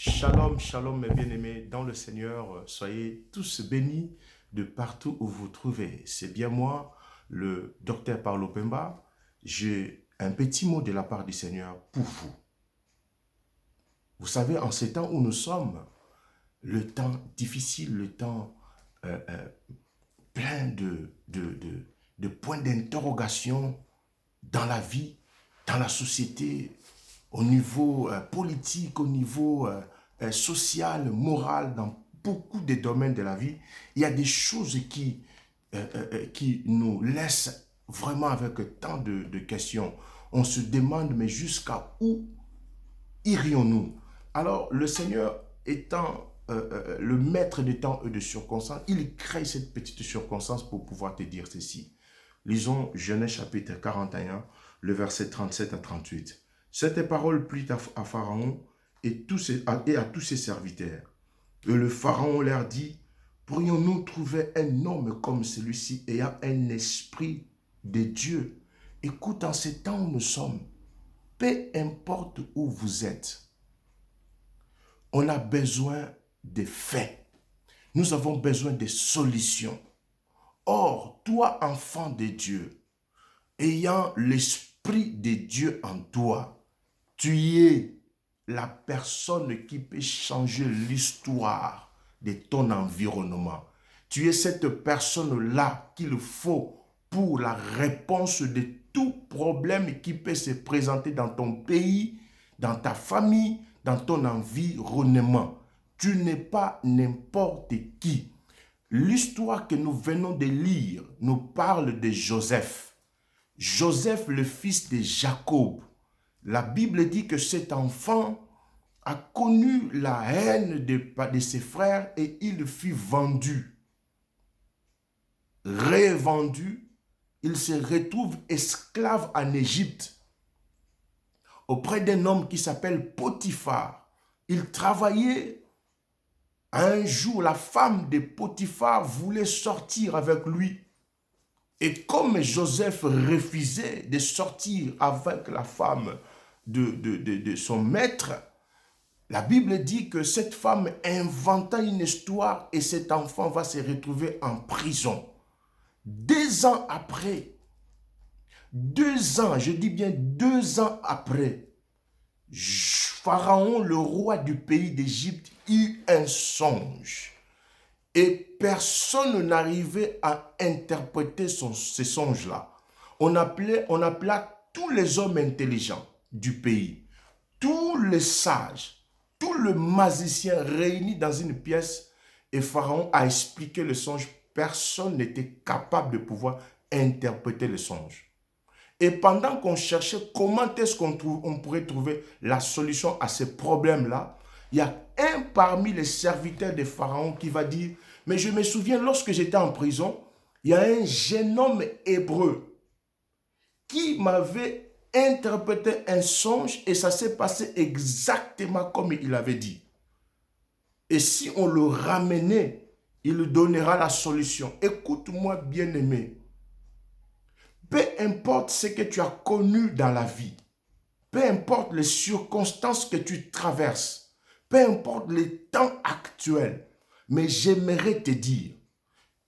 Shalom, shalom mes bien-aimés dans le Seigneur, soyez tous bénis de partout où vous vous trouvez. C'est bien moi, le docteur Paulo Pemba. J'ai un petit mot de la part du Seigneur pour vous. Vous savez, en ces temps où nous sommes, le temps difficile, le temps plein de points d'interrogation dans la vie, dans la société, au niveau politique, au niveau social, moral, dans beaucoup de domaines de la vie, il y a des choses qui nous laissent vraiment avec tant de questions. On se demande, mais jusqu'à où irions-nous? Alors, le Seigneur étant le maître des temps et de circonstances, il crée cette petite circonstance pour pouvoir te dire ceci. Lisons Genèse chapitre 41, le verset 37 à 38. Cette parole plut à Pharaon et à tous ses serviteurs. Et le Pharaon leur dit, pourrions-nous trouver un homme comme celui-ci ayant un esprit de Dieu? Écoute, en ces temps où nous sommes, peu importe où vous êtes, on a besoin de faits. Nous avons besoin de solutions. Or, toi, enfant de Dieu, ayant l'Esprit de Dieu en toi, tu es la personne qui peut changer l'histoire de ton environnement. Tu es cette personne-là qu'il faut pour la réponse de tout problème qui peut se présenter dans ton pays, dans ta famille, dans ton environnement. Tu n'es pas n'importe qui. L'histoire que nous venons de lire nous parle de Joseph. Joseph, le fils de Jacob. La Bible dit que cet enfant a connu la haine de ses frères et il fut vendu. Revendu, il se retrouve esclave en Égypte auprès d'un homme qui s'appelle Potiphar. Il travaillait. Un jour, la femme de Potiphar voulait sortir avec lui. Et comme Joseph refusait de sortir avec la femme de son maître, la Bible dit que cette femme inventa une histoire et cet enfant va se retrouver en prison. 2 ans après, 2 ans, je dis bien 2 ans après, Pharaon, le roi du pays d'Égypte, eut un songe. Et personne n'arrivait à interpréter ces songes-là. On appela tous les hommes intelligents du pays, tous les sages, tous les magiciens réunis dans une pièce. Et Pharaon a expliqué le songe. Personne n'était capable de pouvoir interpréter le songe. Et pendant qu'on cherchait comment est-ce qu'on pourrait trouver la solution à ces problèmes-là, il y a un parmi les serviteurs de Pharaon qui va dire, mais je me souviens lorsque j'étais en prison, il y a un jeune homme hébreu qui m'avait interprété un songe et ça s'est passé exactement comme il avait dit. Et si on le ramenait, il donnera la solution. Écoute-moi bien-aimé. Peu importe ce que tu as connu dans la vie, peu importe les circonstances que tu traverses, peu importe les temps actuels, mais j'aimerais te dire,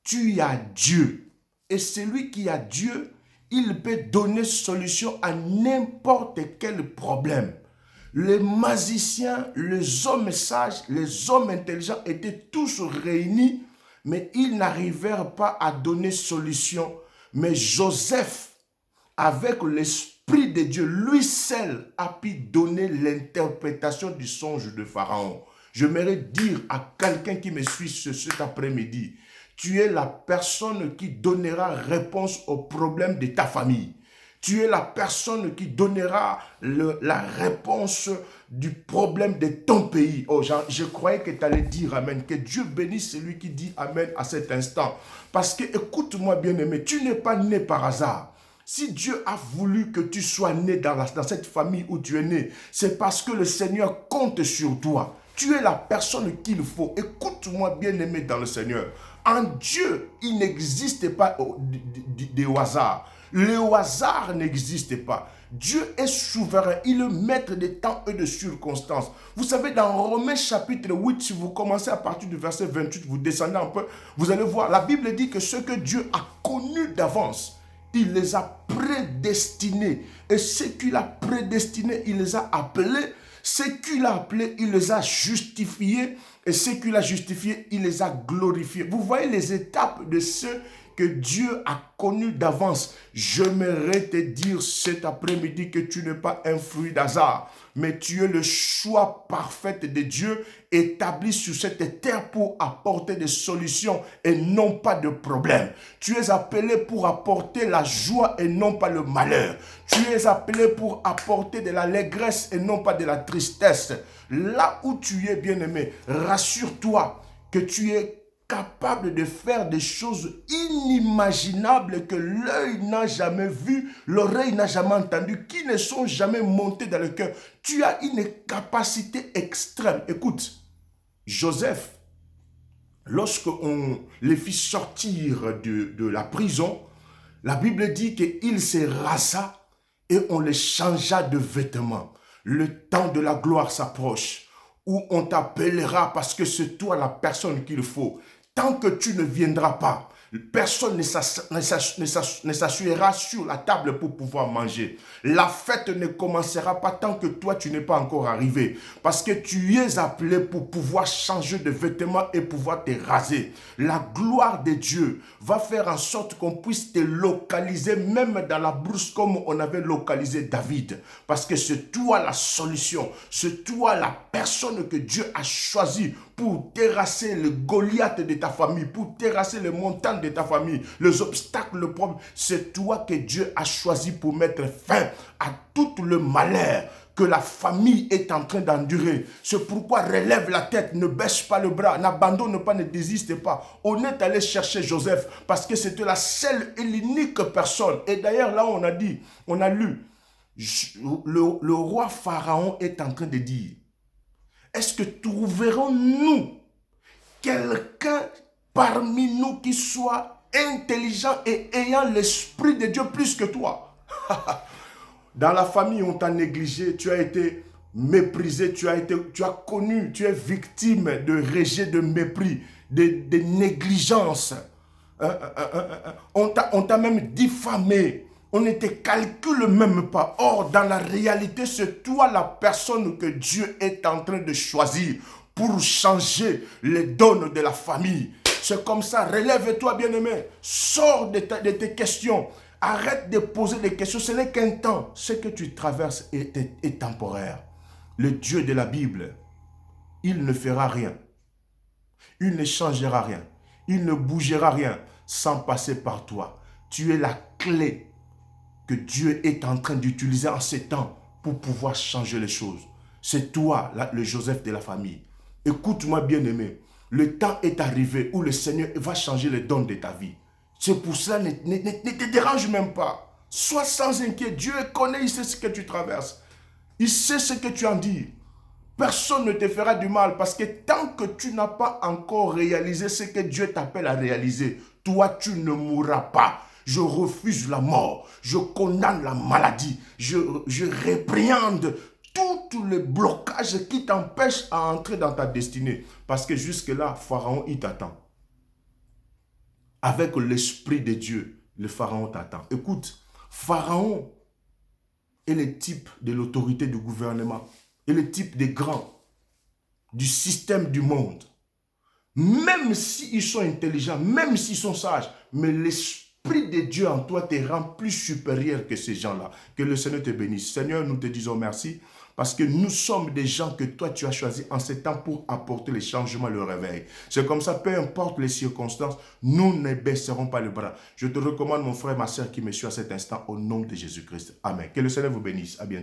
tu as Dieu. Et celui qui a Dieu, il peut donner solution à n'importe quel problème. Les magiciens, les hommes sages, les hommes intelligents étaient tous réunis, mais ils n'arrivèrent pas à donner solution. Mais Joseph, avec l'Esprit de Dieu, lui seul a pu donner l'interprétation du songe de Pharaon. J'aimerais dire à quelqu'un qui me suit cet après-midi, tu es la personne qui donnera réponse aux problèmes de ta famille. Tu es la personne qui donnera la réponse du problème de ton pays. Oh, je croyais que tu allais dire Amen. Que Dieu bénisse celui qui dit Amen à cet instant. Parce que, écoute-moi bien-aimé, tu n'es pas né par hasard. Si Dieu a voulu que tu sois né dans cette famille où tu es né, c'est parce que le Seigneur compte sur toi. Tu es la personne qu'il faut. Écoute-moi bien-aimé dans le Seigneur. En Dieu, il n'existe pas de hasard. Le hasard n'existe pas. Dieu est souverain, il est maître des temps et de circonstances. Vous savez, dans Romains chapitre 8, si vous commencez à partir du verset 28, vous descendez un peu, vous allez voir, la Bible dit que ce que Dieu a connu d'avance, il les a prédestinés. Et ce qu'il a prédestinés, il les a appelés. Ce qu'il a appelés, il les a justifiés. Et ce qu'il a justifiés, il les a glorifiés. Vous voyez les étapes de ceux que Dieu a connus d'avance. J'aimerais te dire cet après-midi que tu n'es pas un fruit d'hasard, mais tu es le choix parfait de Dieu établi sur cette terre pour apporter des solutions et non pas de problèmes. Tu es appelé pour apporter la joie et non pas le malheur. Tu es appelé pour apporter de l'allégresse et non pas de la tristesse. Là où tu es, bien-aimé, rassure-toi que tu es capable de faire des choses inimaginables que l'œil n'a jamais vues, l'oreille n'a jamais entendu, qui ne sont jamais montées dans le cœur. Tu as une capacité extrême. Écoute, Joseph, lorsque on les fit sortir de la prison, la Bible dit qu'il se rasa et on les changea de vêtements. Le temps de la gloire s'approche, où on t'appellera parce que c'est toi la personne qu'il faut. Tant que tu ne viendras pas, personne ne s'assurera sur la table pour pouvoir manger. La fête ne commencera pas tant que toi, tu n'es pas encore arrivé. Parce que tu es appelé pour pouvoir changer de vêtements et pouvoir te raser. La gloire de Dieu va faire en sorte qu'on puisse te localiser même dans la brousse comme on avait localisé David. Parce que c'est toi la solution. C'est toi la personne que Dieu a choisie pour terrasser le Goliath de ta famille, pour terrasser les montagnes de ta famille, les obstacles, le problème. C'est toi que Dieu a choisi pour mettre fin à tout le malheur que la famille est en train d'endurer. C'est pourquoi relève la tête, ne baisse pas le bras, n'abandonne pas, ne désiste pas. On est allé chercher Joseph parce que c'était la seule et l'unique personne. Et d'ailleurs là on a dit, on a lu, le roi Pharaon est en train de dire, est-ce que trouverons-nous quelqu'un parmi nous qui soit intelligent et ayant l'esprit de Dieu plus que toi? Dans la famille, on t'a négligé, tu as été méprisé, tu as connu, tu es victime de rejet, de mépris, de négligence. On t'a même diffamé. On ne te calcule même pas. Or, dans la réalité, c'est toi la personne que Dieu est en train de choisir pour changer les dons de la famille. C'est comme ça. Relève-toi, bien-aimé. Sors de tes questions. Arrête de poser des questions. Ce n'est qu'un temps. Ce que tu traverses est temporaire. Le Dieu de la Bible, il ne fera rien. Il ne changera rien. Il ne bougera rien sans passer par toi. Tu es la clé que Dieu est en train d'utiliser en ces temps pour pouvoir changer les choses. C'est toi, le Joseph de la famille. Écoute-moi, bien-aimé. Le temps est arrivé où le Seigneur va changer les dons de ta vie. C'est pour cela, ne te dérange même pas. Sois sans inquiet. Dieu connaît, il sait ce que tu traverses. Il sait ce que tu en dis. Personne ne te fera du mal parce que tant que tu n'as pas encore réalisé ce que Dieu t'appelle à réaliser, toi, tu ne mourras pas. Je refuse la mort. Je condamne la maladie. Je répréhende tous les blocages qui t'empêchent à entrer dans ta destinée. Parce que jusque-là, Pharaon, il t'attend. Avec l'esprit de Dieu, le Pharaon t'attend. Écoute, Pharaon est le type de l'autorité du gouvernement, est le type des grands, du système du monde. Même s'ils sont intelligents, même s'ils sont sages, mais l'esprit de Dieu en toi te rend plus supérieur que ces gens-là. Que le Seigneur te bénisse. Seigneur, nous te disons merci parce que nous sommes des gens que toi tu as choisis en ce temps pour apporter les changements, le réveil. C'est comme ça, peu importe les circonstances, nous ne baisserons pas le bras. Je te recommande mon frère, ma soeur qui me suit à cet instant au nom de Jésus-Christ. Amen. Que le Seigneur vous bénisse. À bientôt.